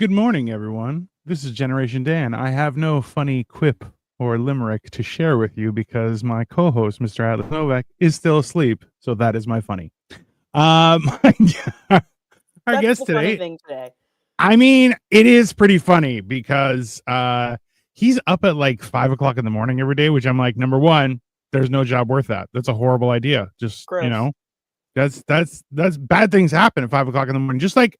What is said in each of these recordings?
Good morning, everyone. This is Generation Dan. I have no funny quip or limerick to share with you because my co-host, Mr. Atlas Novak, is still asleep. So that is my funny. Um, our That's guest the funny today. thing today. I mean, it is pretty funny because he's up at like 5 o'clock in the morning every day, which I'm like, number one, there's no job worth that. That's a horrible idea. Just Gross. that's bad things happen at 5 o'clock in the morning. Just like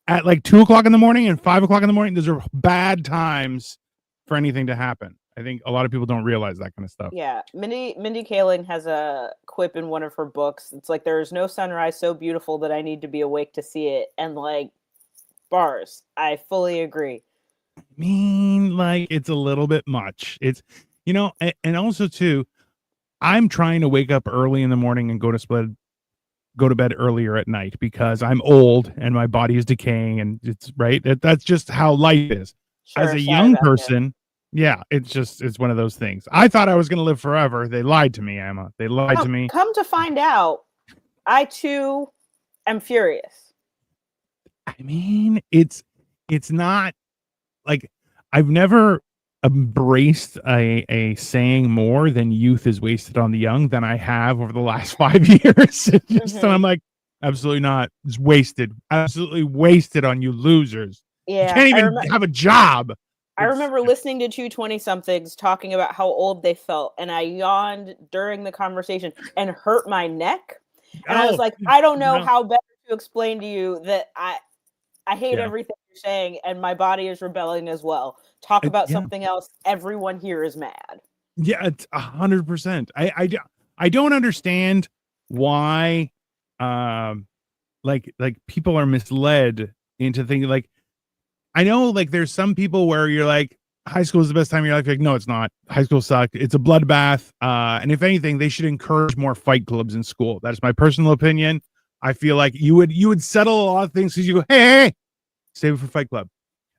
at like 2 o'clock in the morning and 5 o'clock in the morning, those are bad times for anything to happen. I think a lot of people don't realize that kind of stuff. Yeah, Mindy Kaling has a quip in one of her books. It's like there is no sunrise so beautiful that I need to be awake to see it. And like bars, I fully agree. I mean, like it's a little bit much. It's and also too, I'm trying to wake up early in the morning and go to bed earlier at night because I'm old and my body is decaying and it's right. That's just how life is. As Sure, a sorry young about that. person, yeah, it's one of those things. I thought I was going to live forever. They lied to me, Amma. They lied to me. Come to find out, I too am furious. I mean, it's not like I've never embraced a saying more than youth is wasted on the young than I have over the last 5 years. So I'm like, absolutely not. It's wasted. Absolutely wasted on you losers. You Yeah, can't even have a job. I remember listening to two 20-somethings talking about how old they felt, and I yawned during the conversation and hurt my neck. And I was like, I don't know how better to explain to you that I hate everything you're saying, and my body is rebelling as well. Talk about something else. Everyone here is mad. Yeah, it's 100%. I don't understand why, like people are misled into thinking like I know like there's some people where you're like high school is the best time of your life. You're like, no, it's not. High school sucked. It's a bloodbath. And if anything, they should encourage more fight clubs in school. That's my personal opinion. I feel like you would settle a lot of things because you go, hey, save it for Fight Club.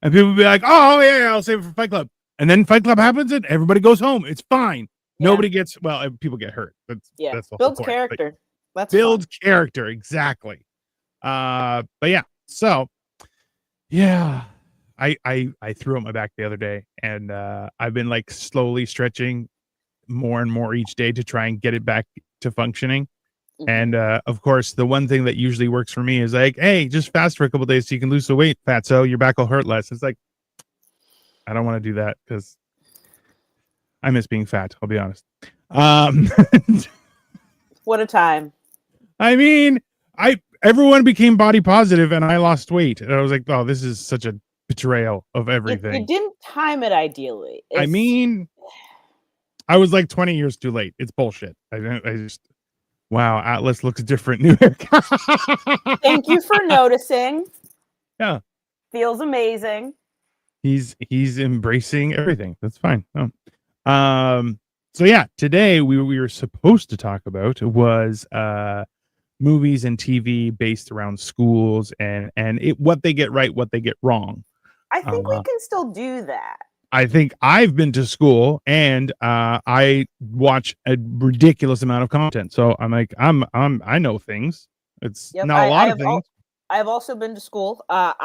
And people would be like, oh, yeah, I'll save it for Fight Club. And then Fight Club happens and everybody goes home. It's fine. Yeah. Nobody gets, people get hurt. That's the builds whole point. Character. That's builds character. Exactly. But yeah. So, yeah. I threw up my back the other day and I've been like slowly stretching more and more each day to try and get it back to functioning. And of course, the one thing that usually works for me is like, hey, just fast for a couple days so you can lose the weight, fatso. Your back will hurt less. It's like, I don't want to do that because I miss being fat. I'll be honest. What a time. I mean, everyone became body positive and I lost weight. And I was like, oh, this is such a betrayal of everything. You didn't time it ideally. I mean, I was like 20 years too late. It's bullshit. I just. Wow, Atlas looks different. New haircut. Thank you for noticing. Yeah. Feels amazing. He's embracing everything. That's fine. So yeah, today we were supposed to talk about was movies and TV based around schools and what they get right, what they get wrong. I think we can still do that. I think I've been to school and I watch a ridiculous amount of content. So I'm like, I know things. It's not a lot of things. I've also been to school. While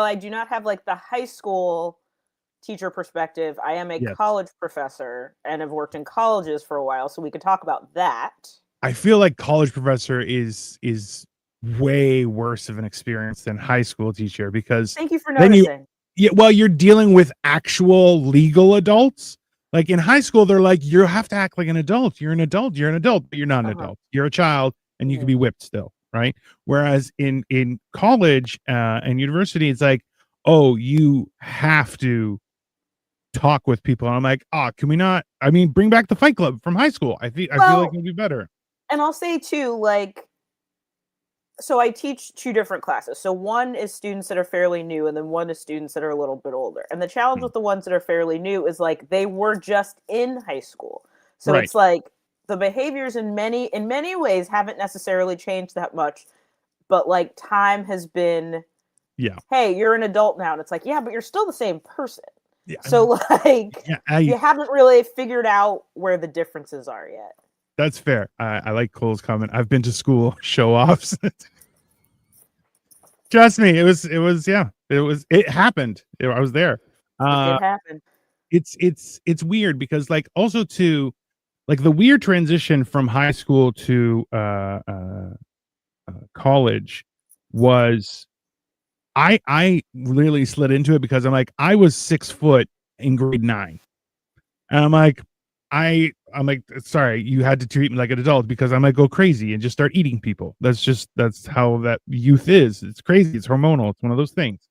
I do not have like the high school teacher perspective, I am a college professor and have worked in colleges for a while. So we could talk about that. I feel like college professor is way worse of an experience than high school teacher because thank you for noticing. Yeah, well, you're dealing with actual legal adults. Like in high school, they're like, you have to act like an adult. You're an adult. You're an adult, but you're not an adult. You're a child, and you can be whipped still, right? Whereas in college and university, it's like, oh, you have to talk with people. And I'm like, can we not? I mean, bring back the Fight Club from high school. I feel like it'll be better. And I'll say too, like. So I teach two different classes. So one is students that are fairly new, and then one is students that are a little bit older. And the challenge with the ones that are fairly new is like they were just in high school. So it's like the behaviors in many ways haven't necessarily changed that much, but like time has been, hey, you're an adult now. And it's like, yeah, but you're still the same person. Yeah. So like you haven't really figured out where the differences are yet. That's fair. I like Cole's comment. I've been to school show offs. Trust me, it was It happened. I was there. It did happen. It's weird because like also too like the weird transition from high school to college was I really slid into it because I'm like I was 6 foot in grade 9, and I'm like sorry you had to treat me like an adult because I might go crazy and just start eating people. That's how that youth is. It's crazy. It's hormonal. It's one of those things.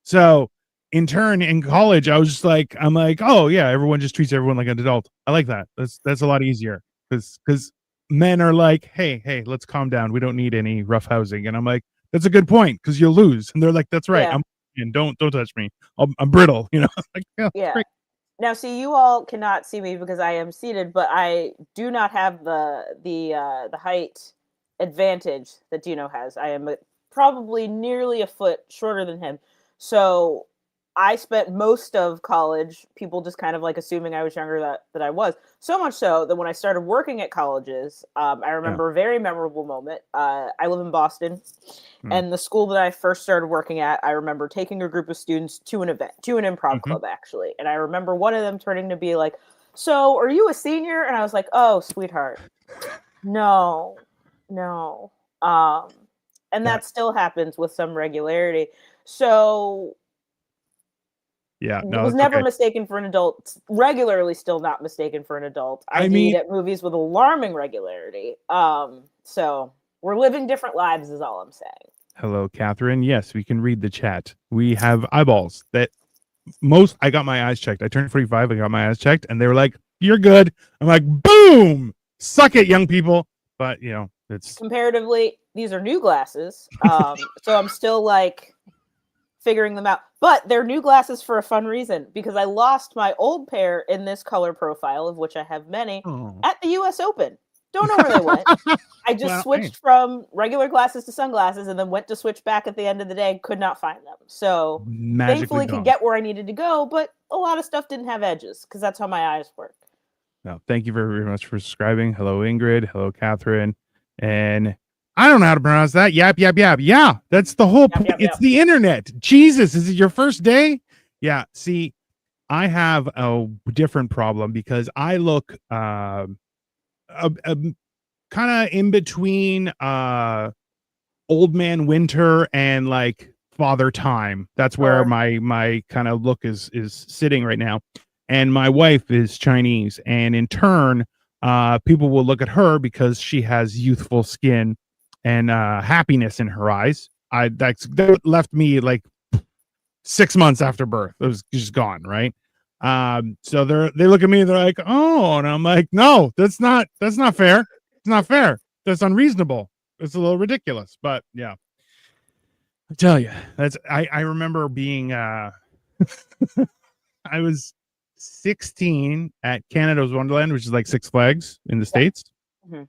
So in turn in college, I was just like, I'm like, oh yeah, everyone just treats everyone like an adult. I like that. That's a lot easier because men are like, hey, let's calm down. We don't need any rough housing. And I'm like, that's a good point because you'll lose. And they're like, that's right. Yeah. And don't touch me. I'm brittle. You know, like yeah, Yeah. great. Now, see, you all cannot see me because I am seated, but I do not have the height advantage that Dino has. I am probably nearly a foot shorter than him. So I spent most of college people just kind of like assuming I was younger that I was. So much so that when I started working at colleges, I Yeah. remember a very memorable moment. I live in Boston, Hmm. and the school that I first started working at, I remember taking a group of students to an event, to an improv club actually. And I remember one of them turning to be like, "So, are you a senior?" And I was like, "Oh, sweetheart, no, no." And Yeah. that still happens with some regularity. So Yeah. No, was it's never okay. mistaken for an adult. Regularly, still not mistaken for an adult. I ID'd mean, at movies with alarming regularity. So we're living different lives, is all I'm saying. hello, Catherine. Yes, we can read the chat. We have eyeballs that I got my eyes checked. I turned 45. I got my eyes checked, and they were like, "You're good." I'm like, "Boom! Suck it, young people." But you know, it's Comparatively, these are new glasses. So I'm still like figuring them out. But they're new glasses for a fun reason because I lost my old pair in this color profile, of which I have many, oh. at the US Open. Don't know where they went. I just Well, switched from regular glasses to sunglasses and then went to switch back at the end of the day. Could not find them. So magically thankfully could gone. get where I needed to go, but a lot of stuff didn't have edges because that's how my eyes work. No, thank you very, very much for subscribing. Hello, Ingrid. Hello, Catherine. And I don't know how to pronounce that. Yap, yap, yap. Yeah, that's the whole point. Yap, It's yap. the internet. Jesus, is it your first day? Yeah. See, I have a different problem because I look kind of in between old man winter and like father time. That's where Sure. my kind of look is sitting right now. And my wife is Chinese, and in turn people will look at her because she has youthful skin and happiness in her eyes. That left me like 6 months after birth. It was just gone, right? So they look at me, they're like, oh, and I'm like, no, that's not fair. It's not fair. That's unreasonable. It's a little ridiculous. But yeah. I tell you, I remember being I was 16 at Canada's Wonderland, which is like Six Flags in the States. Mm-hmm.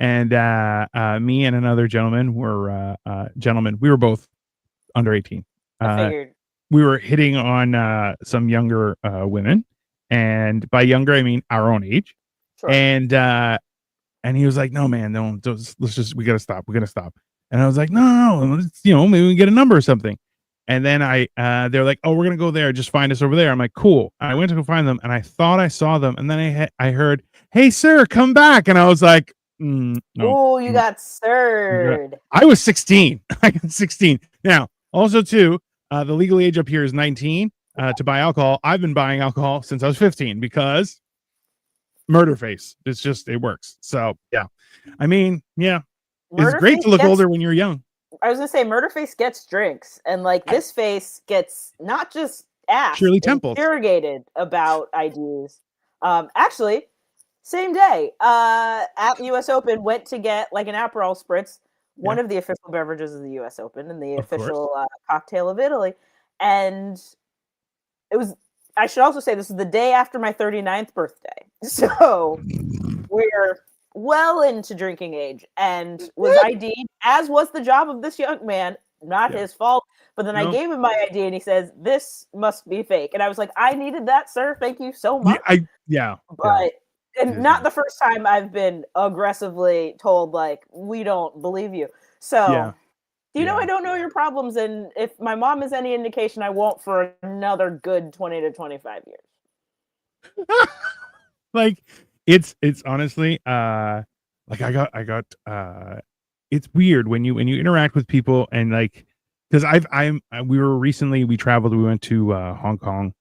And me and another gentleman we were both under 18. I figured. We were hitting on some younger women, and by younger I mean our own age. Sure. And he was like, "No, man, don't let's just we gotta stop. And I was like, no, maybe we can get a number or something. And then they're like, oh, we're gonna go there. Just find us over there. I'm like, cool. And I went to go find them, and I thought I saw them, and then I heard, hey, sir, come back. And I was like, no. Oh, you got stirred. I was 16. I got 16. Now, also too, the legal age up here is 19 to buy alcohol. I've been buying alcohol since I was 15 because murder face. It works. So yeah, I mean, yeah. It's great to look older when you're young. I was gonna say Murderface gets drinks, and like this face gets not just asked, Shirley Temple interrogated about IDs. Actually, same day at the U.S. Open, went to get like an Aperol spritz, one of the official beverages of the U.S. Open and the official cocktail of Italy, and it was. I should also say this is the day after my 39th birthday, so we're well into drinking age and was ID'd, as was the job of this young man. Not his fault. But then I gave him my ID and he says, this must be fake. And I was like, I needed that, sir. Thank you so much. But not the first time I've been aggressively told, like, we don't believe you. So Do you know I don't know your problems, and if my mom is any indication, I won't for another good 20 to 25 years. Like it's honestly like I got it's weird when you interact with people and like because we traveled, we went to Hong Kong,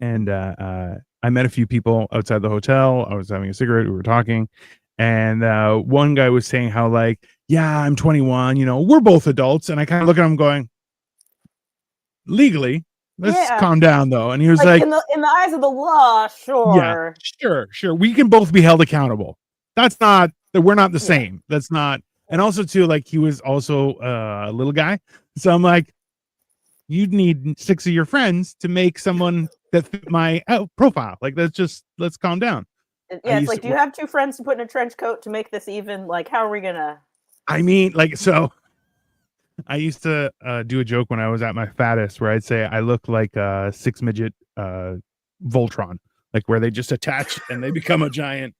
and I met a few people outside the hotel. I was having a cigarette, we were talking, and one guy was saying how like, yeah, I'm 21, you know, we're both adults, and I kind of look at him going, legally, let's calm down though. And he was like in the eyes of the law, sure. Yeah, sure. We can both be held accountable. That's not that we're not the same. That's not. And also too, like he was also a little guy. So I'm like, you'd need 6 of your friends to make someone that fit my profile. Like let's calm down. Yeah, it's like, do you have 2 friends to put in a trench coat to make this even? Like, how are we gonna? I mean, like, so I used to do a joke when I was at my fattest where I'd say I look like a 6-midget Voltron, like where they just attach and they become a giant.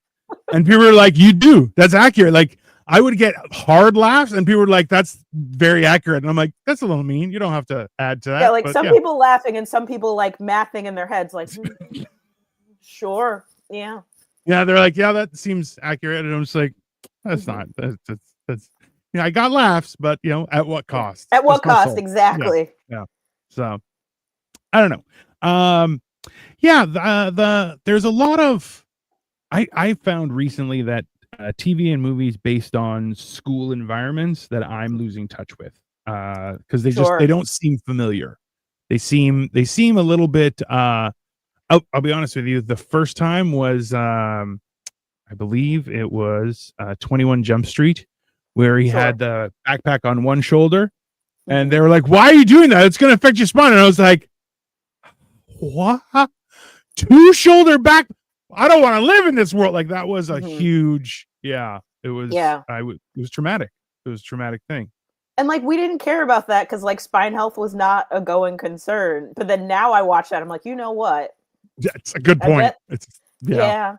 And people were like, you do. That's accurate. Like I would get hard laughs and people were like, that's very accurate. And I'm like, that's a little mean. You don't have to add to that. Yeah, like some people laughing and some people like mathing in their heads like, sure. Yeah. Yeah, they're like, yeah, that seems accurate. And I'm just like, that's not that's you know, I got laughs, but you know, at what cost? At what cost? Exactly. Yeah. So I don't know. There's a lot of I found recently that TV and movies based on school environments that I'm losing touch with because they don't seem familiar. They seem a little bit. I'll be honest with you. The first time was I believe it was 21 Jump Street, where he had the backpack on one shoulder, and they were like, "Why are you doing that? It's going to affect your spine." And I was like, "What? 2 shoulder back? I don't want to live in this world." Like that was a huge, it was. It was traumatic. It was a traumatic thing. And like we didn't care about that because like spine health was not a going concern. But then now I watch that, I'm like, you know what? That's a good point. Yeah.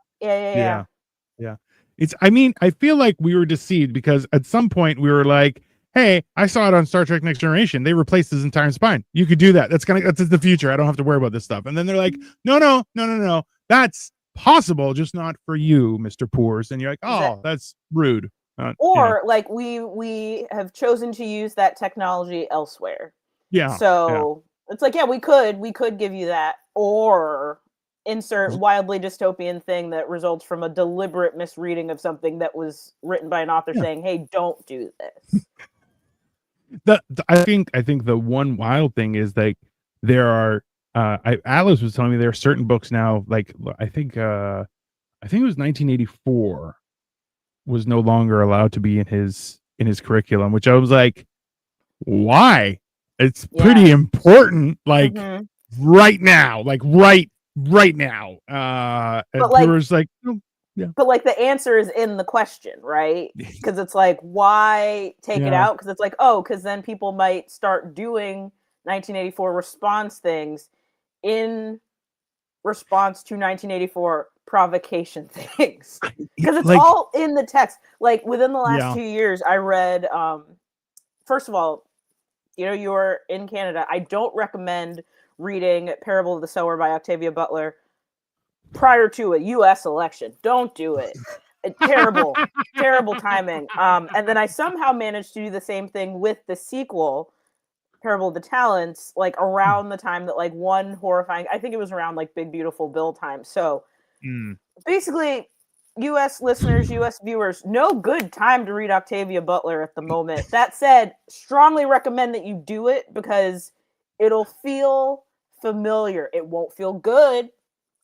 It's. I mean, I feel like we were deceived because at some point we were like, "Hey, I saw it on Star Trek: Next Generation. They replaced his entire spine. You could do that. That's the future. I don't have to worry about this stuff." And then they're like, "No. That's possible, just not for you, Mr. Poors." And you're like, "Oh, that's rude." Like we have chosen to use that technology elsewhere. Yeah. So it's like, we could give you that, or insert wildly dystopian thing that results from a deliberate misreading of something that was written by an author saying, "Hey, don't do this." I think the one wild thing is like there are. Alice was telling me there are certain books now. Like I think it was 1984 was no longer allowed to be in his curriculum, which I was like, why? It's pretty important. Like right now, like right now. But like, was like, but like the answer is in the question, right? Because it's like, why take it out? Because it's like, because then people might start doing 1984 response things in response to 1984 provocation things, because it's all in the text. Like within the last 2 years, I read. First of all, you know, you're in Canada. I don't recommend reading Parable of the Sower by Octavia Butler prior to a U.S. election. Don't do it. Terrible timing. And then I somehow managed to do the same thing with the sequel, Parable of the Talents, like around the time that like one horrifying, I think it was around like Big Beautiful Bill time. So basically, U.S. listeners, U.S. viewers, no good time to read Octavia Butler at the moment. That said, strongly recommend that you do it because it'll feel familiar. It won't feel good,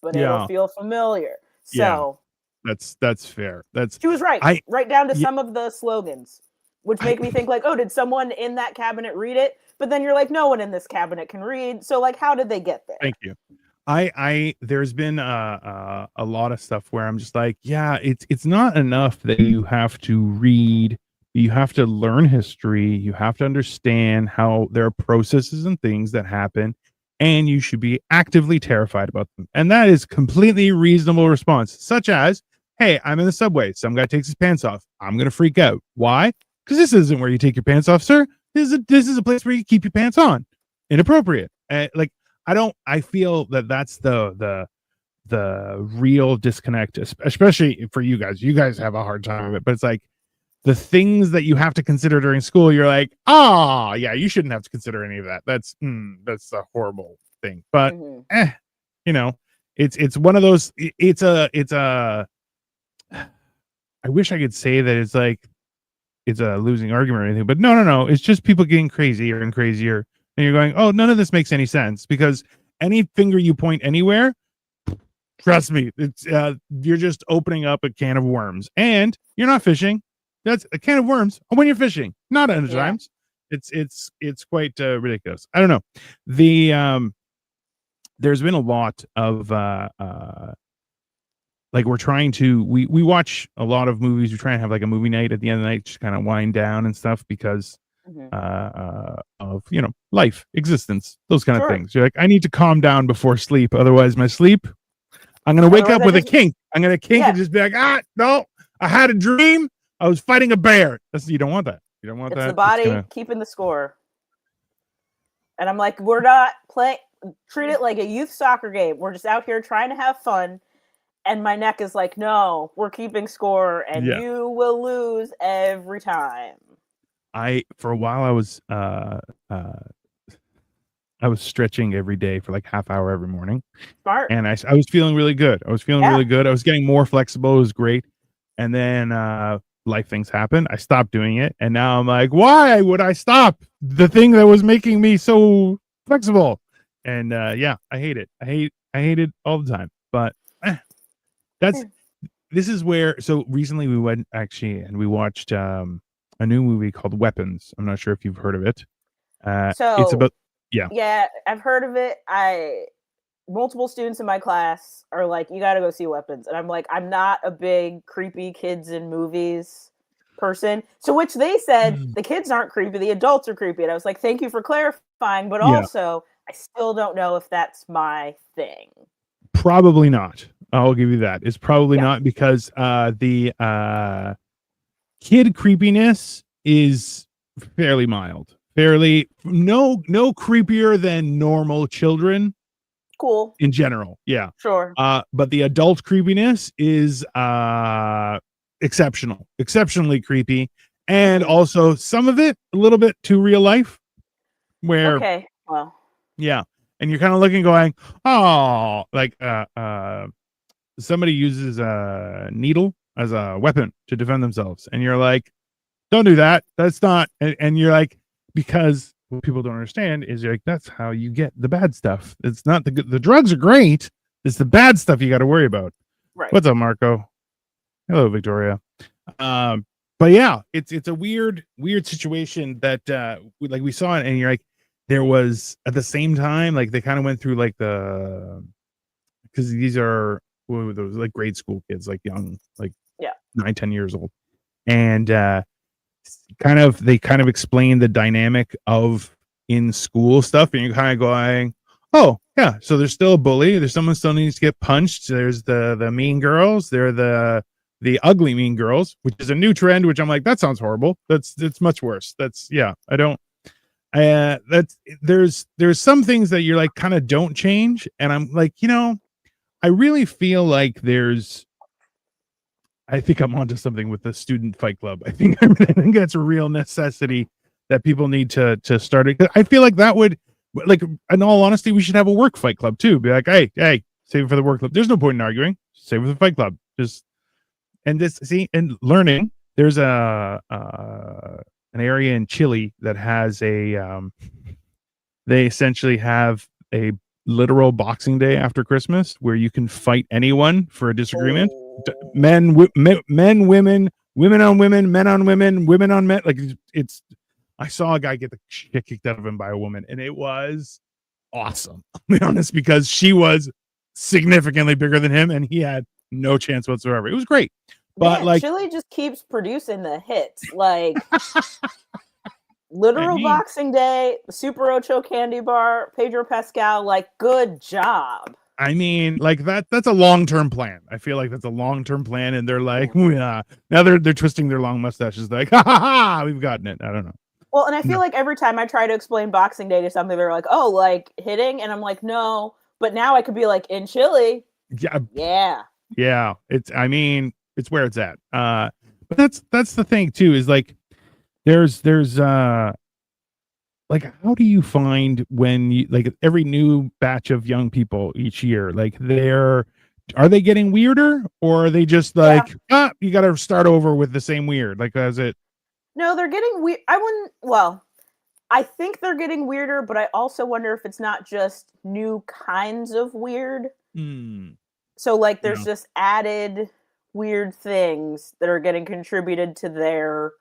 but it'll feel familiar. So that's fair. She was right. Right down to some of the slogans, which make me think like, oh, did someone in that cabinet read it? But then you're like, no one in this cabinet can read. So like, how did they get there? Thank you. There's been a lot of stuff where I'm just like, it's not enough that you have to read. You have to learn history. You have to understand how there are processes and things that happen, and you should be actively terrified about them. And that is completely reasonable response, such as, hey, I'm in the subway. Some guy takes his pants off. I'm going to freak out. Why? because this isn't where you take your pants off, sir. This is a place where you keep your pants on. Inappropriate. Like I feel that that's the real disconnect, especially for you guys. You guys have a hard time of it, but it's like the things that you have to consider during school. You're like, yeah, you shouldn't have to consider any of that. That's a horrible thing. But you know, it's one of those. It's a. I wish I could say that it's like it's a losing argument or anything, but no. It's just people getting crazier and crazier, and you're going, oh, none of this makes any sense because any finger you point anywhere, trust me, it's you're just opening up a can of worms, and you're not fishing. That's a can of worms when you're fishing, not other times. It's quite ridiculous. I don't know. There's been a lot of like we're trying to we watch a lot of movies. We try and have like a movie night at the end of the night, just kind of wind down and stuff because of life, existence, those kind of things. You're like, I need to calm down before sleep, otherwise my sleep, I'm gonna wake up with a kink. I'm gonna kink and just be like, no, I had a dream. I was fighting a bear. You don't want that. You don't want that. It's the body keeping the score. And I'm like, we're not playing. Treat it like a youth soccer game. We're just out here trying to have fun. And my neck is like, no, we're keeping score, and you will lose every time. For a while, I was stretching every day for like half hour every morning. Smart. And I was feeling really good. I was getting more flexible. It was great. And then life things happened. I stopped doing it. And now I'm like, why would I stop the thing that was making me so flexible? And I hate it. I hate it all the time. But this is where, so recently we went actually and we watched a new movie called Weapons. I'm not sure if you've heard of it. It's about, yeah, I've heard of it. Multiple students in my class are like, you got to go see Weapons. And I'm like, I'm not a big creepy kids in movies person. To which they said, the kids aren't creepy, the adults are creepy. And I was like, thank you for clarifying. But also, I still don't know if that's my thing. Probably not. I'll give you that. It's probably not because the kid creepiness is fairly mild. Fairly no creepier than normal children. Cool. In general, yeah. Sure. But the adult creepiness is exceptionally creepy, and also some of it a little bit too real life. Where and you're kind of looking, going, oh, like somebody uses a needle as a weapon to defend themselves, and you're like, don't do that. That's not, and you're like, because what people don't understand is you're like, that's how you get the bad stuff. It's not the drugs are great. It's the bad stuff you got to worry about. Right. What's up, Marco? Hello, Victoria. But yeah, it's a weird situation that we saw it, and you're like, there was at the same time, like they kind of went through like because these are those like grade school kids, like young, like 9-10 years old, and they kind of explain the dynamic of in school stuff, and you're kind of going, oh yeah, so there's still a bully, there's someone still needs to get punched, there's the mean girls, they're the ugly mean girls, which is a new trend, which I'm like, that sounds horrible. It's much worse. There's some things that you're like kind of don't change, and I'm like, I really feel like I think I'm onto something with the student fight club. I think that's a real necessity that people need to start it. I feel like that would, like, in all honesty, we should have a work fight club too. Be like, hey, save it for the work club. There's no point in arguing. Save it for the fight club. And learning. There's an area in Chile that has they essentially have a literal Boxing Day after Christmas where you can fight anyone for a disagreement. Men, women, women on women, men on women, women on men. Like it's I saw a guy get the shit kicked out of him by a woman, and it was awesome. I'll be honest, because she was significantly bigger than him, and he had no chance whatsoever. It was great. But like Chile just keeps producing the hits. Like literal Boxing Day, Super Ocho candy bar, Pedro Pascal, like good job. I mean, like that's a long-term plan. I feel like that's a long-term plan, and they're like, yeah. Now they're twisting their long mustaches, like, ha ha ha, we've gotten it. I don't know. Well, and I feel No. like every time I try to explain Boxing Day to something, they're like, "Oh, like hitting," and I'm like, "No." But now I could be like, "In Chile, Yeah, yeah, yeah. It's I mean, it's where it's at. But that's the thing too, is like there's like how do you find when you like every new batch of young people each year, like are they getting weirder or are they just yeah." like you got to start over with the same weird, like as it No, they're getting weird. I wouldn't. Well, I think they're getting weirder, but I also wonder if it's not just new kinds of weird. hmm, So, like, you there's know, just added weird things that are getting contributed to their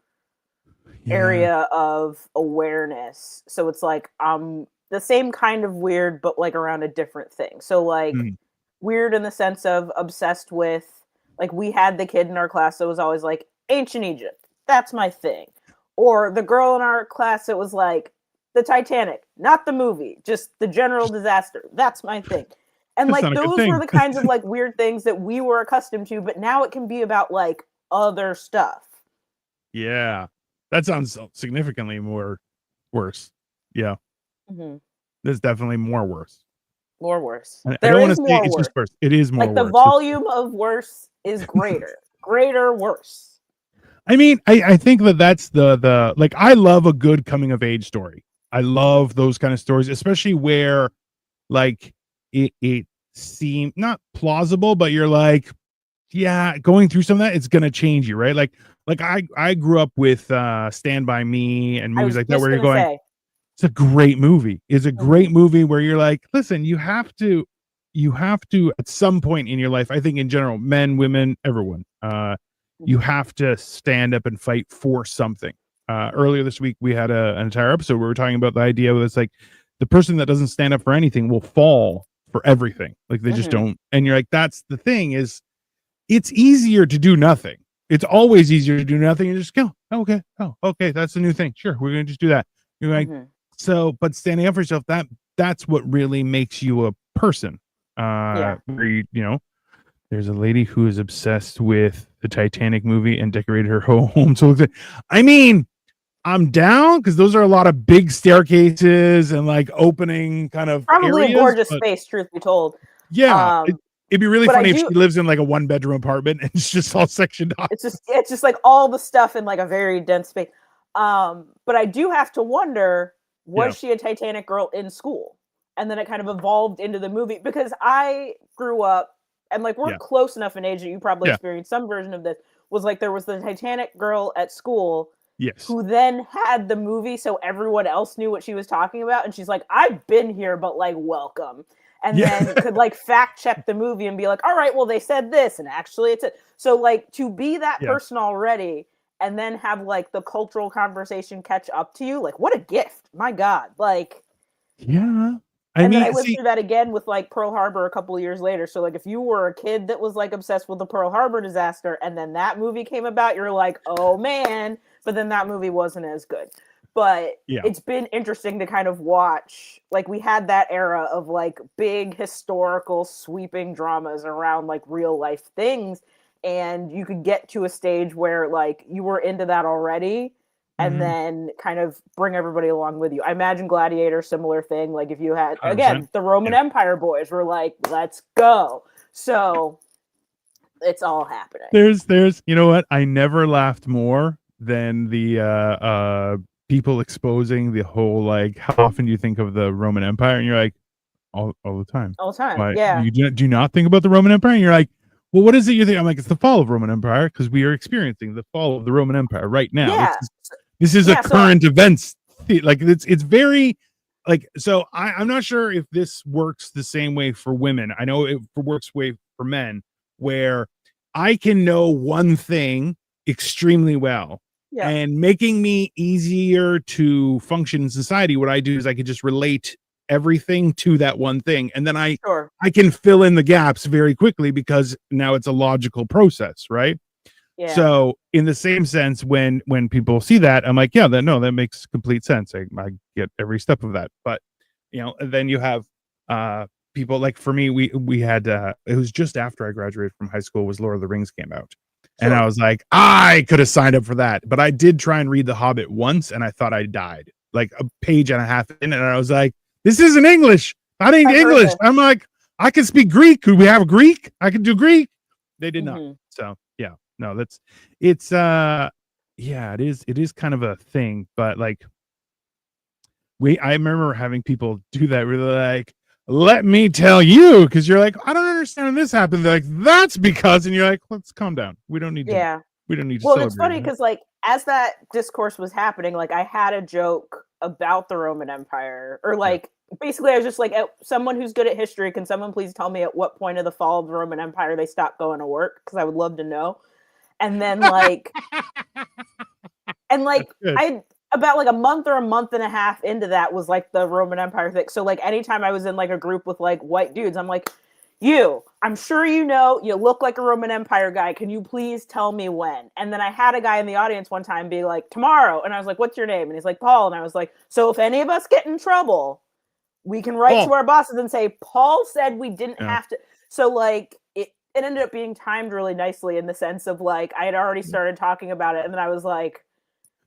yeah, area of awareness. So it's like the same kind of weird, but like around a different thing. So like mm, weird in the sense of obsessed with, like, we had the kid in our class that was always like ancient Egypt. That's my thing. Or the girl in our class that was like the Titanic, not the movie, just the general disaster. That's my thing. And that's like not a good those were thing. the kinds of like weird things that we were accustomed to, but now it can be about like other stuff. Yeah, that sounds significantly more worse. Yeah, Mm-hmm. there's definitely more worse. More worse. I There don't want is to say more it's worse. just worse. It is more Like the worse. volume of worse is greater. Greater worse. I mean, I think that's the like I love a good coming of age story. I love those kind of stories, especially where like it seemed not plausible, but you're like, yeah, going through some of that, it's gonna change you, right? Like I grew up with Stand By Me and I movies was like that just where you're gonna going, say. it's a great movie. It's a great Mhm, movie where you're like, listen, you have to at some point in your life, I think in general, men, women, everyone, you mhm, have to stand up and fight for something. Earlier this week, we had an entire episode where we were talking about the idea that it's like the person that doesn't stand up for anything will fall for everything. Like they just mhm. don't. And you're like, that's the thing is it's easier to do nothing. It's always easier to do nothing and just go, oh, okay. Oh, okay. That's the new thing. Sure. We're going to just do that. You're like, Mhm. so, but standing up for yourself, that's what really makes you a person. Yeah. Where there's a lady who is obsessed with the Titanic movie and decorated her home. So I mean, I'm down because those are a lot of big staircases and like opening kind of Probably a areas. gorgeous But space, truth be told. yeah, Um, it'd be really but I funny if she do lives in like a 1 bedroom apartment and it's just all sectioned off. it's just like all the stuff in like a very dense space. But I do have to wonder, Yeah, was she a Titanic girl in school? And then it kind of evolved into the movie because I grew up and like we're yeah, close enough in age that you probably yeah, experienced some version of this. Was like there was the Titanic girl at school yes, who then had the movie so everyone else knew what she was talking about, and she's like, I've been here, but like welcome. And yeah, then could like fact check the movie and be like, all right, well, they said this, and actually it's it. So like to be that yeah, person already and then have like the cultural conversation catch up to you, like what a gift. My God. Like, yeah. I and then I mean, lived see, through that again with like Pearl Harbor a couple of years later. So like if you were a kid that was like obsessed with the Pearl Harbor disaster and then that movie came about, you're like, "Oh man." But then that movie wasn't as good. But yeah, it's been interesting to kind of watch, like we had that era of like big historical sweeping dramas around like real life things, and you could get to a stage where like you were into that already and mhm, then kind of bring everybody along with you. I imagine Gladiator, similar thing. Like if you had 100%. again the Roman Yeah. Empire boys were like, let's go. So it's all happening. There's you know what? I never laughed more than the people exposing the whole like how often do you think of the Roman Empire? And you're like, all the time. All the time. Why Yeah. do you not think about the Roman Empire? And you're like, well, what is it you think? I'm like, it's the fall of Roman Empire because we are experiencing the fall of the Roman Empire right now. Yeah. This is a Yeah. So current events. Like it's very like so. I'm not sure if this works the same way for women. I know it works way for men where I can know one thing extremely well yeah. and making me easier to function in society. What I do is I could just relate everything to that one thing and then I Sure. I can fill in the gaps very quickly because now it's a logical process, right? Yeah. So in the same sense, when people see that, I'm like, yeah, that makes complete sense. I get every step of that. But and then you have uh people like for me, we had it was just after I graduated from high school was Lord of the Rings came out. And I was like, I could have signed up for that. But I did try and read The Hobbit once and I thought I died like a page and a half in. And I was like, this isn't English. That ain't English. I'm like, I can speak Greek. Could we have Greek? I can do Greek. They did not. So yeah, no, it's it is kind of a thing. But like I remember having people do that really like, let me tell you, because you're like, I don't understand when this happened. They're like, that's because, and you're like, let's calm down. We don't need to. We don't need to. Well, it's funny because like as that discourse was happening, like I had a joke about the Roman Empire, or like basically I was just like, someone who's good at history, can someone please tell me at what point of the fall of the Roman Empire they stopped going to work? Because I would love to know. And then like, I. About like a month or a month and a half into that was like the Roman Empire thing. So like anytime I was in like a group with like white dudes, I'm like, I'm sure you know, you look like a Roman Empire guy. Can you please tell me when? And then I had a guy in the audience one time be like, tomorrow. And I was like, what's your name? And he's like, Paul. And I was like, so if any of us get in trouble, we can write to our bosses and say, Paul said we didn't have to. So like it ended up being timed really nicely in the sense of like, I had already started talking about it. And then I was like,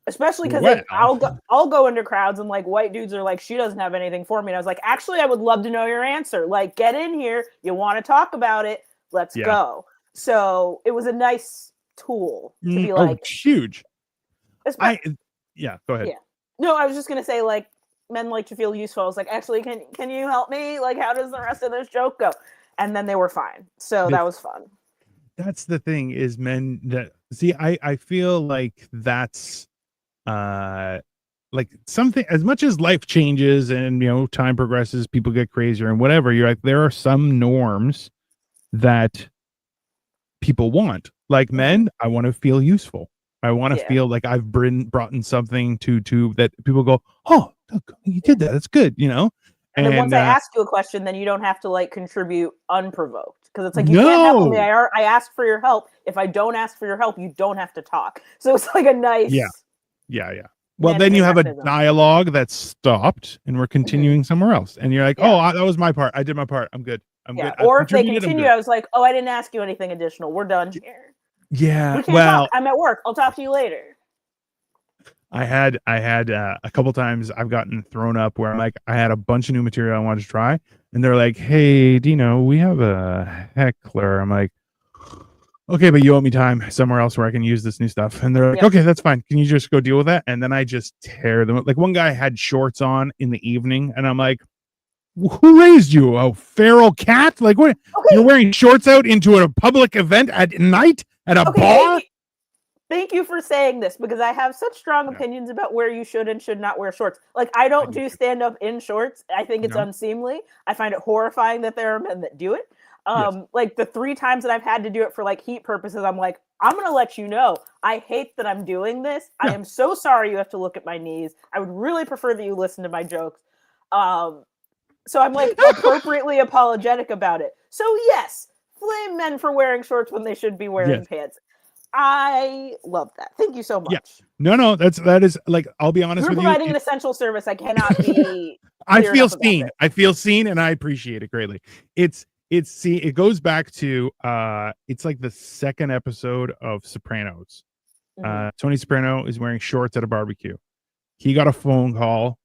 especially because I'll go into crowds and like white dudes are like, she doesn't have anything for me. And I was like, actually, I would love to know your answer. Like, get in here. You want to talk about it. Let's go. So it was a nice tool to be like huge. Go ahead. Yeah. No, I was just gonna say like men like to feel useful. I was like, actually, can you help me? Like, how does the rest of this joke go? And then they were fine. So that was fun. That's the thing is men that see, I feel like that's like something as much as life changes and time progresses, people get crazier and whatever, you're like there are some norms that people want. Like men, I want to feel useful. I want to feel like I've brought in something to that people go, oh, you did that, that's good, and then once I ask you a question, then you don't have to like contribute unprovoked, because it's like you can't help me. I asked for your help. If I don't ask for your help, you don't have to talk. So it's like a nice yeah. Well, then you have a dialogue that's stopped and we're continuing somewhere else. And you're like, that was my part. I did my part. I'm good. I'm good. Or if they continue, I was like, oh, I didn't ask you anything additional. We're done here. Yeah. We can't talk. I'm at work. I'll talk to you later. I had a couple times I've gotten thrown up where I'm like, I had a bunch of new material I wanted to try. And they're like, hey, Dino, we have a heckler. I'm like, okay, but you owe me time somewhere else where I can use this new stuff. And they're like, okay, that's fine. Can you just go deal with that? And then I just tear them up. Like one guy had shorts on in the evening and I'm like, who raised you? A feral cat? Like what? Okay. You're wearing shorts out into a public event at night at a bar? Thank you for saying this, because I have such strong opinions about where you should and should not wear shorts. Like I don't do stand up in shorts. I think it's unseemly. I find it horrifying that there are men that do it. Like the 3 times that I've had to do it for like heat purposes, I'm like, I'm going to let you know. I hate that I'm doing this. I am so sorry you have to look at my knees. I would really prefer that you listen to my jokes. So I'm like appropriately apologetic about it. So yes, flame men for wearing shorts when they should be wearing pants. I love that. Thank you so much. Yeah. No, that is like, I'll be honest with you. You're providing an essential service. I cannot be. I feel seen. I feel seen and I appreciate it greatly. It goes back to it's like the second episode of Sopranos. Tony Soprano is wearing shorts at a barbecue. He got a phone call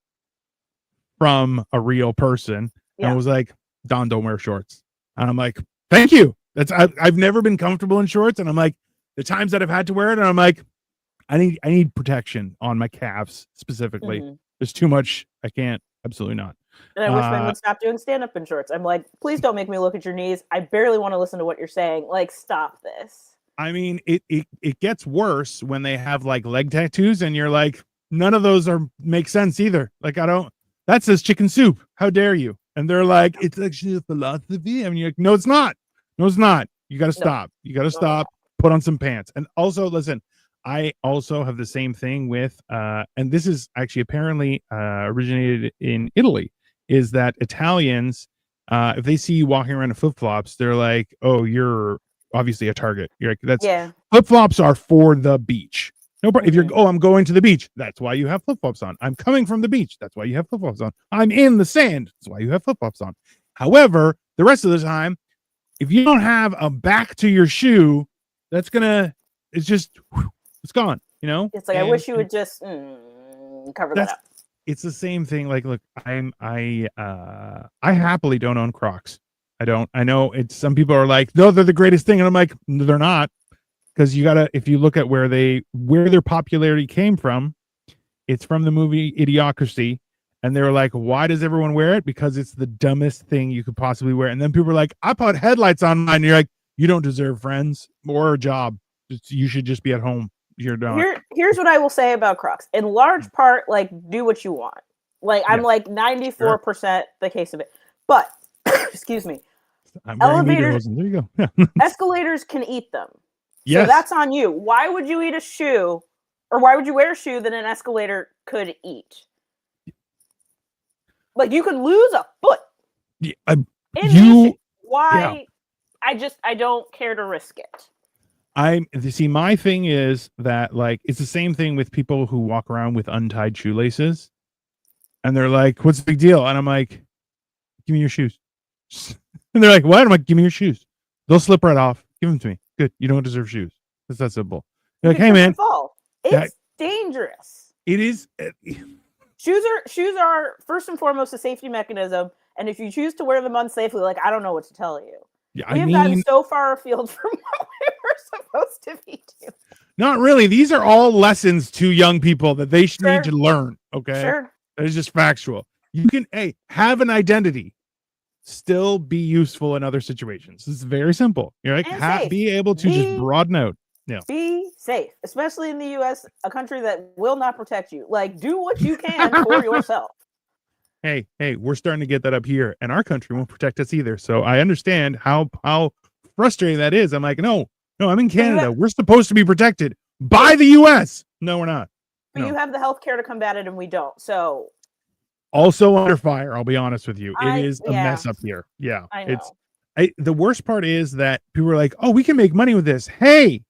from a real person and was like, Don, don't wear shorts. And I'm like, thank you. I've never been comfortable in shorts. And I'm like, the times that I've had to wear it, and I'm like, I need protection on my calves specifically. There's too much. I can't. Absolutely not. And I wish men would stop doing stand-up in shorts. I'm like, please don't make me look at your knees. I barely want to listen to what you're saying. Like, stop this. I mean, it gets worse when they have like leg tattoos, and you're like, none of those make sense either. Like, that says chicken soup. How dare you? And they're like, it's actually a philosophy. I mean, you're like, no, it's not. No, it's not. You got to stop. You got to stop. Put on some pants. And also, listen, I also have the same thing with, and this is actually apparently originated in Italy, is that Italians, if they see you walking around in flip-flops, they're like, oh, you're obviously a target. You're like, flip-flops are for the beach. No problem. If you're, I'm going to the beach, that's why you have flip-flops on. I'm coming from the beach, that's why you have flip-flops on. I'm in the sand, that's why you have flip-flops on. However, the rest of the time, if you don't have a back to your shoe, it's gone, you know? It's like, I wish you would just cover that up. It's the same thing. Like, look, I happily don't own Crocs. I don't. I know it's some people are like, no, they're the greatest thing, and I'm like, no, they're not, because you gotta. If you look at where their popularity came from, it's from the movie Idiocracy, and they were like, why does everyone wear it? Because it's the dumbest thing you could possibly wear. And then people were like, I put headlights on mine. And you're like, you don't deserve friends or a job. You should just be at home. You're not. Here's what I will say about Crocs. In large part, like, do what you want. Like, I'm like 94% the case of it. But excuse me. Elevators. There you go. Escalators can eat them. Yes. So that's on you. Why would you eat a shoe, or why would you wear a shoe that an escalator could eat? Like, you could lose a foot. Why? Yeah. I don't care to risk it. See, my thing is that, like, it's the same thing with people who walk around with untied shoelaces, and they're like, what's the big deal? And I'm like, give me your shoes. And they're like, what? I'm like, give me your shoes. They'll slip right off. Give them to me. Good. You don't deserve shoes. It's that simple. You're like, hey, man. It's dangerous. It is. Shoes are first and foremost a safety mechanism, and if you choose to wear them unsafely, like, I don't know what to tell you. Yeah, we have gotten so far afield from what we were supposed to be doing. Not really. These are all lessons to young people that they should need to learn. Okay. Sure. That is just factual. You can have an identity, still be useful in other situations. This is very simple. You're like, be able to just broaden out. Yeah. Be safe, especially in the U.S., a country that will not protect you. Like, do what you can for yourself. Hey, we're starting to get that up here, and our country won't protect us either. So I understand how frustrating that is. I'm like, no, I'm in Canada. We're supposed to be protected by the U.S. No, we're not. But you have the health care to combat it, and we don't. So also under fire. I'll be honest with you. It is a mess up here. Yeah, I know. The worst part is that people are like, oh, we can make money with this. Hey,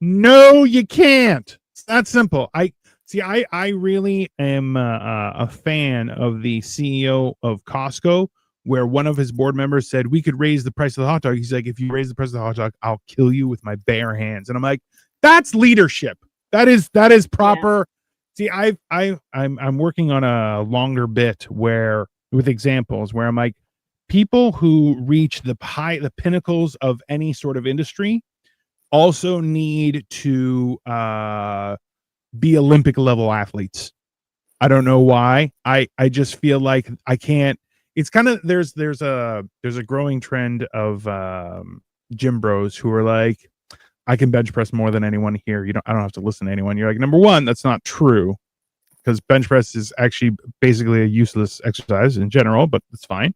no, you can't. It's that simple. I really am a fan of the CEO of Costco, where one of his board members said we could raise the price of the hot dog. He's like, if you raise the price of the hot dog, I'll kill you with my bare hands. And I'm like, that's leadership. That is proper. Yeah. See, I'm working on a longer bit with examples where I'm like, people who reach the pinnacles of any sort of industry also need to be Olympic level athletes. I don't know why. I just feel like I can't. It's kind of there's a growing trend of gym bros who are like, I can bench press more than anyone here. I don't have to listen to anyone. You're like, number one, that's not true, because bench press is actually basically a useless exercise in general, but it's fine.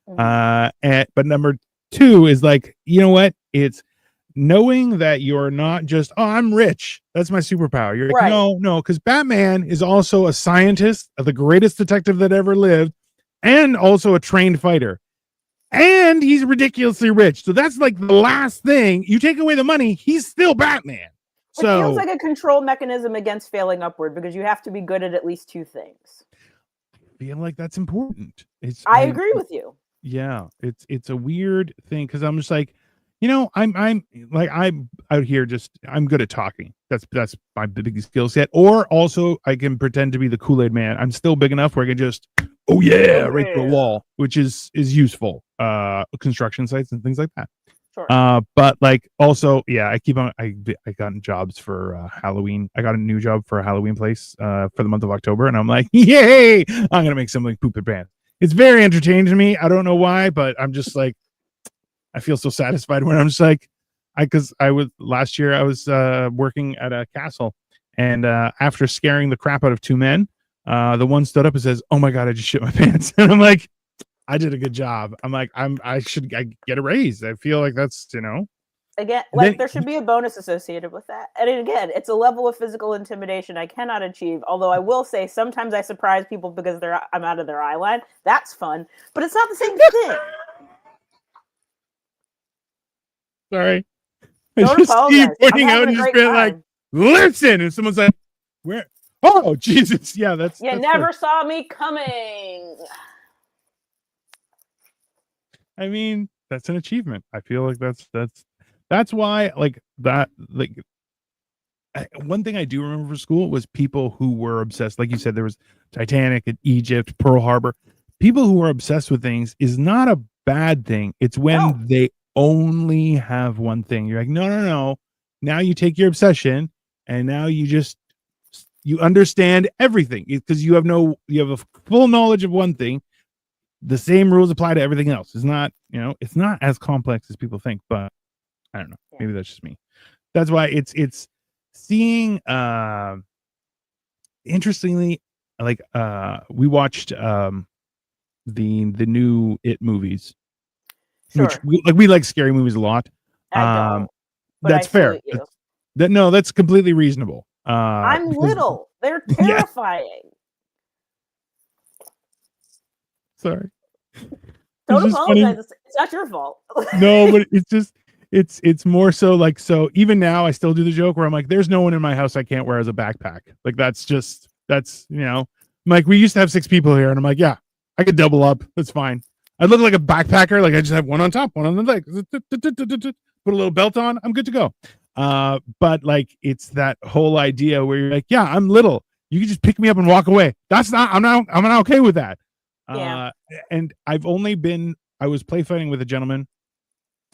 But number two is like, you know what? It's knowing that you're not just, oh, I'm rich, that's my superpower. You're like, no, because Batman is also a scientist, the greatest detective that ever lived, and also a trained fighter, and he's ridiculously rich. So that's like the last thing. You take away the money, he's still Batman. It feels like a control mechanism against failing upward, because you have to be good at least two things. I feel like that's important. I agree with you. Yeah, it's a weird thing, because I'm just like, I'm out here I'm good at talking. That's my big skill set. Or also I can pretend to be the Kool-Aid man. I'm still big enough where I can just, right to the wall, which is useful. Construction sites and things like that. Sure. But like also, I got jobs for Halloween. I got a new job for a Halloween place for the month of October, and I'm like, yay! I'm gonna make something poop it pants. It's very entertaining to me. I don't know why, but I'm just like, I feel so satisfied when I'm just like, last year I was working at a castle, and after scaring the crap out of two men, the one stood up and says, "Oh my God, I just shit my pants," and I'm like, I did a good job. I'm like, I should get a raise. I feel like that's, Again, like, there should be a bonus associated with that. And again, it's a level of physical intimidation I cannot achieve. Although I will say sometimes I surprise people because I'm out of their eye line. That's fun, but it's not the same thing. Sorry. Don't I just apologize. keep pointing out and just being like, listen. And someone's like, where? Oh, Jesus. Yeah, that's never saw me coming. I mean, that's an achievement. I feel like that's why one thing I do remember from school was people who were obsessed. Like you said, there was Titanic and Egypt, Pearl Harbor. People who are obsessed with things is not a bad thing. It's No. when they only have one thing. You're like, no, no, no. Now you take your obsession and now you understand everything because you have a full knowledge of one thing. The same rules apply to everything else. It's not as complex as people think, but I don't know. Yeah. Maybe that's just me. That's why it's seeing interestingly, like we watched the new It movies, Sure. which we like scary movies a lot. I don't, but That's I fair. salute you. That's completely reasonable. I'm little. They're Yeah. terrifying. Sorry. Don't It's just funny. apologize. It's not your fault. No, but it's just it's more so like, so even now I still do the joke where I'm like, there's no one in my house I can't wear as a backpack. Like that's I'm like, we used to have 6 people here and I'm like, yeah, I could double up. That's fine. I look like a backpacker, like I just have one on top, one on the leg, put a little belt on, I'm good to go. But like it's that whole idea where you're like, yeah, I'm little. You can just pick me up and walk away. I'm not okay with that. Yeah. And I was play fighting with a gentleman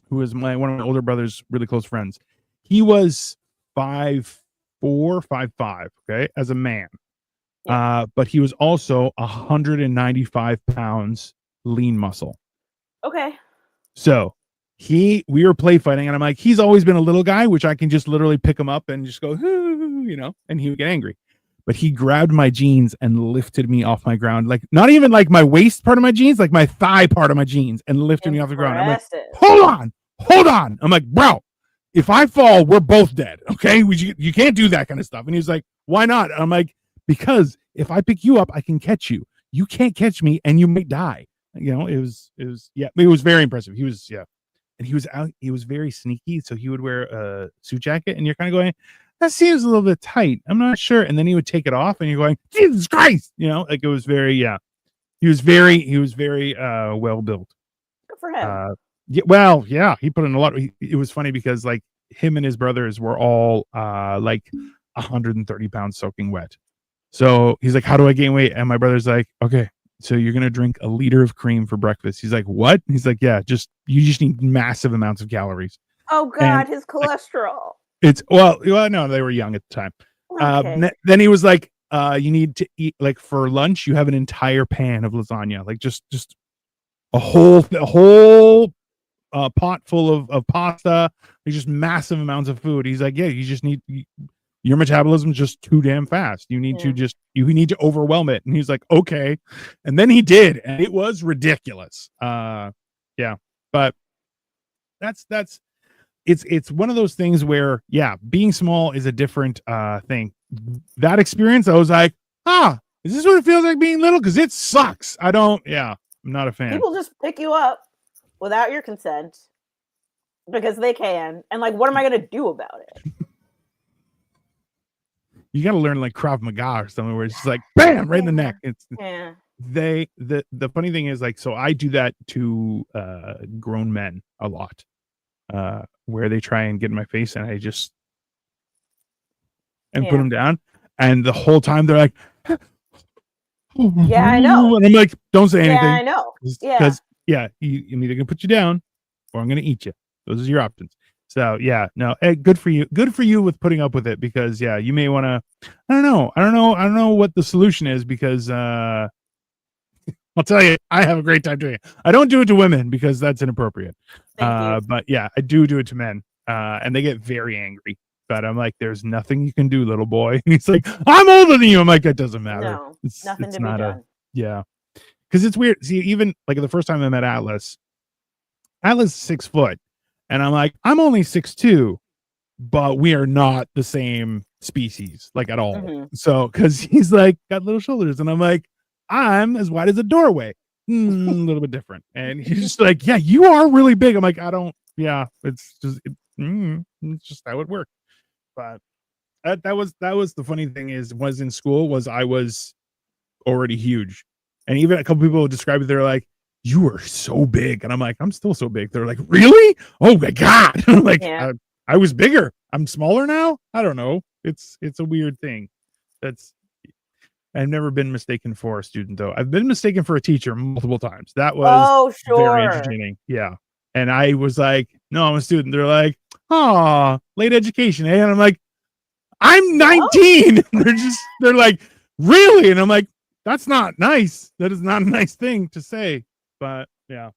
who was one of my older brother's really close friends. He was 5'4", 5'5", okay, as a man. Yeah. But he was also 195 pounds lean muscle. Okay. So we were play fighting, and I'm like, he's always been a little guy, which I can just literally pick him up and just go, and he would get angry. But he grabbed my jeans and lifted me off my ground, like not even like my waist part of my jeans, like my thigh part of my jeans, and lifted me off the ground. I'm like, hold on. I'm like, bro, if I fall, we're both dead. Okay, you can't do that kind of stuff. And he's like, why not? I'm like, because if I pick you up, I can catch you. You can't catch me, and you may die. It was very impressive. He was and he was out. He was very sneaky, so he would wear a suit jacket, and you're kind of going, that seems a little bit tight. I'm not sure. And then he would take it off and you're going, Jesus Christ. Like it was very, he was very well built. Good for him. He put in a lot. It was funny because like him and his brothers were all like 130 pounds soaking wet. So he's like, how do I gain weight? And my brother's like, okay, so you're going to drink a liter of cream for breakfast. He's like, what? He's like, yeah, you just need massive amounts of calories. Oh God, his cholesterol. It's well, no, they were young at the time. Okay. Then he was like, you need to eat, like for lunch, you have an entire pan of lasagna, like just a whole pot full of pasta, like just massive amounts of food. He's like, yeah, you just need, your metabolism's just too damn fast. You need to overwhelm it. And he's like, okay. And then he did, and it was ridiculous. But that's it's one of those things where, being small is a different thing. That experience, I was like, is this what it feels like being little? Because it sucks. I'm not a fan. People just pick you up without your consent because they can. And like, what am I going to do about it? You got to learn like Krav Maga or something where it's just like, bam, right in the neck. The funny thing is, like, so I do that to grown men a lot. Where they try and get in my face and I just put them down, and the whole time they're like, I know, and I'm like, don't say anything. I know, because I'm either gonna put you down or I'm gonna eat you. Those are your options. So good for you with putting up with it, because you may want to, I don't know what the solution is, because I'll tell you, I have a great time doing it. I don't do it to women because that's inappropriate. But I do it to men, and they get very angry. But I'm like, there's nothing you can do, little boy. And he's like, I'm older than you. I'm like, it doesn't matter. No, nothing to be done. Because it's weird. See, even like the first time I met Atlas is 6 foot, and I'm like, I'm only 6'2", but we are not the same species, like at all. Mm-hmm. So, because he's like got little shoulders, and I'm like, I'm as wide as a doorway. A little bit different. And he's just like, yeah, you are really big. I'm like, it's just how it worked. But that was the funny thing was in school was I was already huge. And even a couple people describe it, they're like, you are so big. And I'm like, I'm still so big. They're like, really? Oh my God. I'm like, Yeah. I was bigger. I'm smaller now. I don't know. It's a weird thing. That's I've never been mistaken for a student though. I've been mistaken for a teacher multiple times. That was Oh, very sure. entertaining. Yeah. And I was like, no, I'm a student. They're like, oh, late education, eh? And I'm like, I'm What? 19. They're like, really? And I'm like, that's not nice. That is not a nice thing to say. But yeah.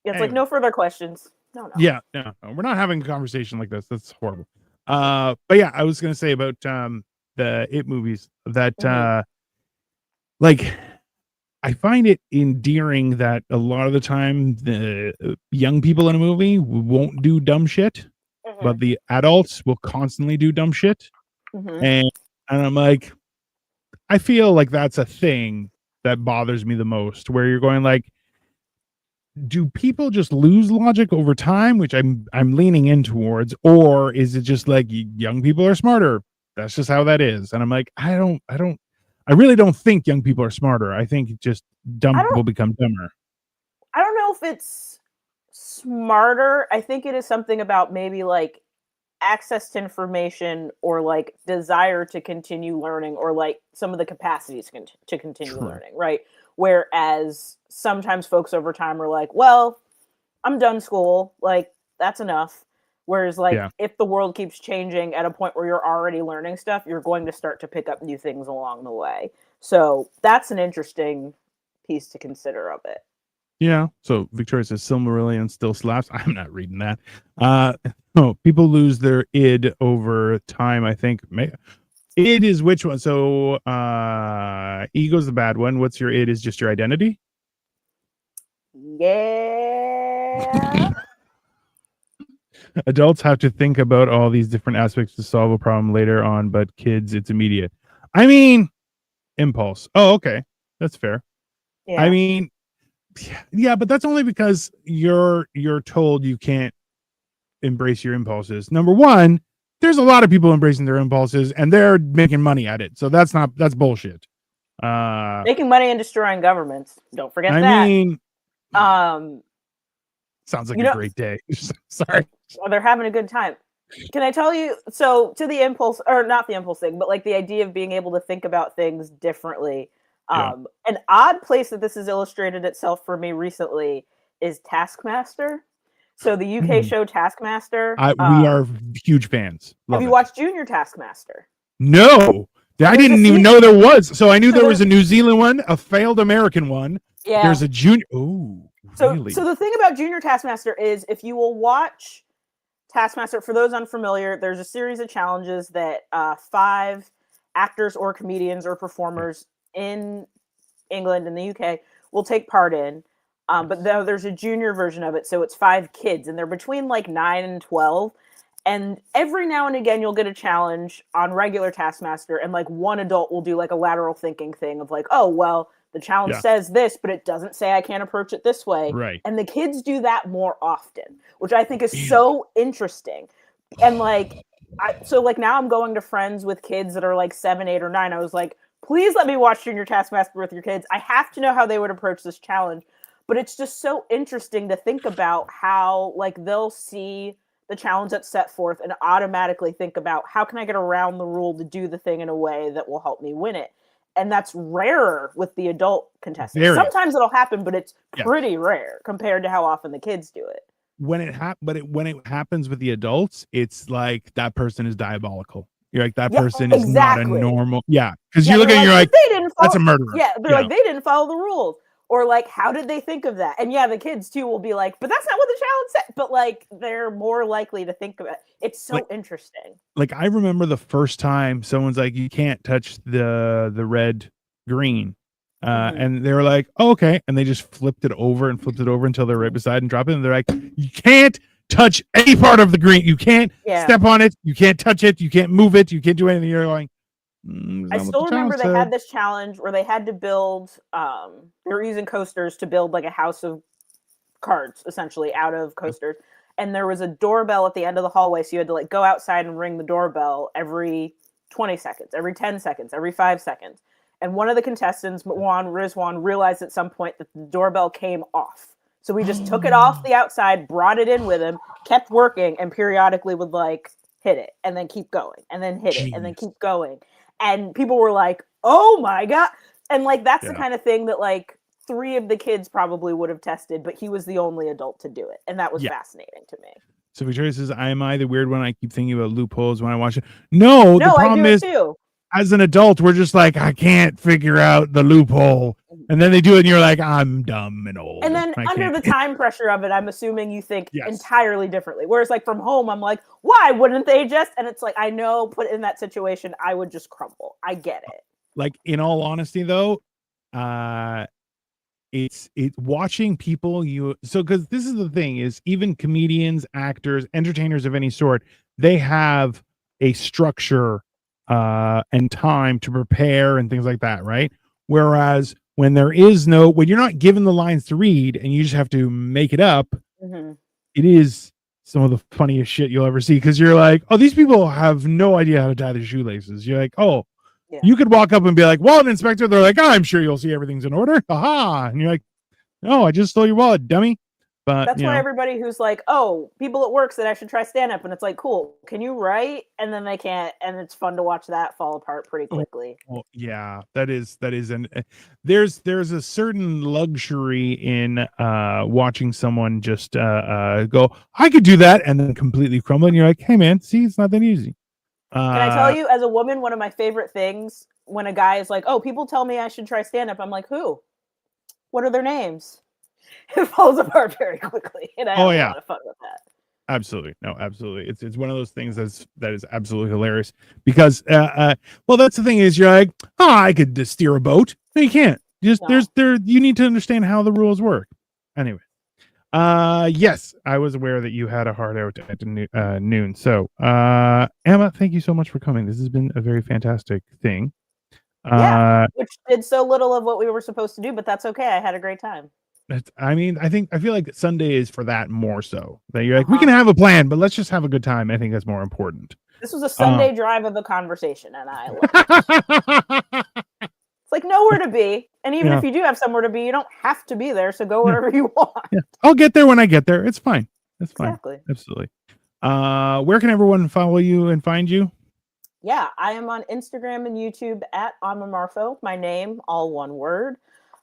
It's like Anyway. no further questions. No. Yeah, no, we're not having a conversation like this. That's horrible. But yeah, I was gonna say about the It movies that like I find it endearing that a lot of the time the young people in a movie won't do dumb shit, but the adults will constantly do dumb shit. And I'm like, I feel like that's a thing that bothers me the most, where you're going like, do people just lose logic over time, which I'm leaning in towards, or is it just like young people are smarter? That's just how that is. And I'm like, I really don't think young people are smarter. I think just dumb people become dumber. I don't know if it's smarter. I think it is something about maybe like access to information or like desire to continue learning or like some of the capacities to continue True. learning, right? Whereas sometimes folks over time are like, well, I'm done school, like that's enough. Whereas like Yeah. if the world keeps changing at a point where you're already learning stuff, you're going to start to pick up new things along the way. So that's an interesting piece to consider of it. Yeah. So Victoria says Silmarillion still slaps. I'm not reading that. No, people lose their id over time, I think. Id is which one? So ego's the bad one. What's your id is just your identity? Yeah. Adults have to think about all these different aspects to solve a problem later on, but kids, it's immediate. I mean, impulse. Oh, okay. That's fair. Yeah. I mean, yeah, but that's only because you're told you can't embrace your impulses. Number one, there's a lot of people embracing their impulses and they're making money at it. So that's bullshit. Making money and destroying governments. Don't forget I that. mean, Um, sounds like a great day. Sorry. They're having a good time. Can I tell you? So, to the impulse, or not the impulse thing, but like the idea of being able to think about things differently. Yeah. An odd place that this has illustrated itself for me recently is Taskmaster. So, the UK show Taskmaster. We are huge fans. Have you watched Junior Taskmaster? No. I didn't even know there was. So I knew there was a New Zealand one, a failed American one. Yeah. There's a junior. Oh, really? So the thing about Junior Taskmaster is if you will watch Taskmaster, for those unfamiliar, there's a series of challenges that 5 actors or comedians or performers in England and the UK will take part in. But there's a junior version of it, so it's 5 kids, and they're between like 9 and 12. And every now and again, you'll get a challenge on regular Taskmaster, and like one adult will do like a lateral thinking thing of like, oh, well, the challenge says this, but it doesn't say I can't approach it this way. Right. And the kids do that more often, which I think is so interesting. And like, so like now I'm going to friends with kids that are like 7, 8, or 9. I was like, please let me watch Junior Taskmaster with your kids. I have to know how they would approach this challenge. But it's just so interesting to think about how like they'll see the challenge that's set forth and automatically think about how can I get around the rule to do the thing in a way that will help me win it. And that's rarer with the adult contestants. Sometimes it'll happen, but it's pretty rare compared to how often the kids do it. When it happens with the adults, it's like that person is diabolical. You're like, that person is not a normal. Yeah. Because you look at it, you're like, that's a murderer. Yeah. They're like, they didn't follow the rules. Or like, how did they think of that? And yeah, the kids too will be like, but that's not what the challenge said. But like, they're more likely to think of it. It's so interesting. Like, I remember the first time someone's like, you can't touch the red green. And they were like, oh, okay. And they just flipped it over until they're right beside and drop it. And they're like, you can't touch any part of the green. You can't step on it. You can't touch it. You can't move it. You can't do anything. You're going, I still remember they had this challenge where they had to build, they were using coasters to build like a house of cards, essentially, out of coasters. And there was a doorbell at the end of the hallway, so you had to like go outside and ring the doorbell every 20 seconds, every 10 seconds, every 5 seconds. And one of the contestants, Rizwan, realized at some point that the doorbell came off. So we just took it off the outside, brought it in with him, kept working, and periodically would like hit it and then keep going and then hit it and then keep going. And people were like, oh my God. And like, that's the kind of thing that like 3 of the kids probably would have tested, but he was the only adult to do it. And that was fascinating to me. So Victoria says, am I the weird one? I keep thinking about loopholes when I watch it. No, the problem is, too. As an adult, we're just like, I can't figure out the loophole. And then they do it and you're like, I'm dumb and old. And then under the time pressure of it, I'm assuming you think entirely differently. Whereas like from home, I'm like, why wouldn't they just? And it's like, I know, put in that situation, I would just crumble. I get it. Like, in all honesty, though, it's watching people because this is the thing is even comedians, actors, entertainers of any sort, they have a structure and time to prepare and things like that, right? Whereas when when you're not given the lines to read and you just have to make it up, it is some of the funniest shit you'll ever see, because you're like, oh, these people have no idea how to tie their shoelaces. You're like, oh, you could walk up and be like, wallet inspector. They're like, oh, I'm sure you'll see everything's in order. Aha. And you're like, no, I just stole your wallet, dummy. But that's why everybody who's like, oh, people at work said I should try stand up, and it's like, cool, can you write? And then they can't, and it's fun to watch that fall apart pretty quickly. Well, yeah, that is and there's a certain luxury in watching someone just go, I could do that, and then completely crumble, and you're like, hey man, see, it's not that easy. Can I tell you, as a woman, one of my favorite things when a guy is like, oh, people tell me I should try stand up, I'm like, who? What are their names? It falls apart very quickly, and I have a lot of fun with that. Absolutely, no, absolutely. It's one of those things that is absolutely hilarious, because well, that's the thing is, you're like, oh, I could just steer a boat. No, you can't. Just you need to understand how the rules work. Anyway, yes, I was aware that you had a hard out at noon. So, Emma, thank you so much for coming. This has been a very fantastic thing. Which did so little of what we were supposed to do, but that's okay. I had a great time. I feel like Sunday is for that more so. That you're like, we can have a plan, but let's just have a good time. I think that's more important. This was a Sunday drive of a conversation, and I love it. It's like nowhere to be. And even if you do have somewhere to be, you don't have to be there. So go wherever you want. Yeah. I'll get there when I get there. It's fine. It's fine. Exactly. Absolutely. Where can everyone follow you and find you? Yeah, I am on Instagram and YouTube at Amma Marfo. My name, all one word.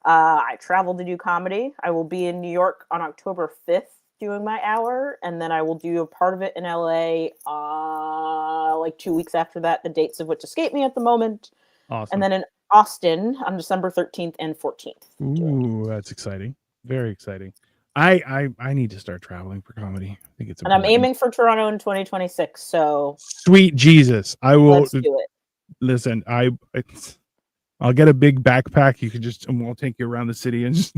I travel to do comedy. I will be in New York on October 5th doing my hour, and then I will do a part of it in LA like 2 weeks after that, the dates of which escape me at the moment. Awesome. And then in Austin on December 13th and 14th. Ooh, that's exciting. Very exciting. I need to start traveling for comedy. I think it's important. And I'm aiming for Toronto in 2026. So sweet Jesus, I will. Let's do it. Listen, I'll get a big backpack. You can we'll take you around the city and just.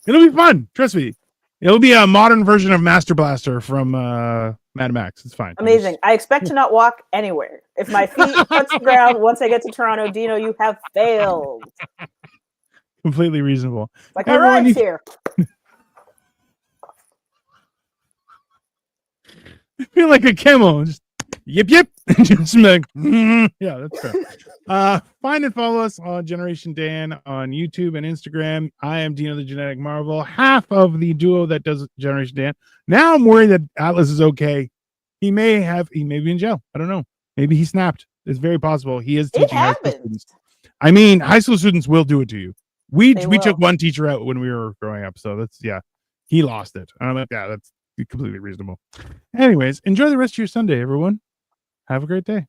It'll be fun. Trust me. It'll be a modern version of Master Blaster from Mad Max. It's fine. Amazing. I expect to not walk anywhere. If my feet touch the ground once I get to Toronto, Dino, you have failed. Completely reasonable. Like my ride's here. I feel like a camel. Just yip yip. Just like, yeah, that's fair. Find and follow us on Generation Dan on YouTube and Instagram. I am Dino the Genetic Marvel, half of the duo that does Generation Dan. Now I'm worried that Atlas is okay. He may be in jail. I don't know. Maybe he snapped. It's very possible. He is teaching high school students. I mean, high school students will do it to you. We took one teacher out when we were growing up, so that's he lost it. And I'm like, yeah, that's completely reasonable. Anyways, enjoy the rest of your Sunday, everyone. Have a great day.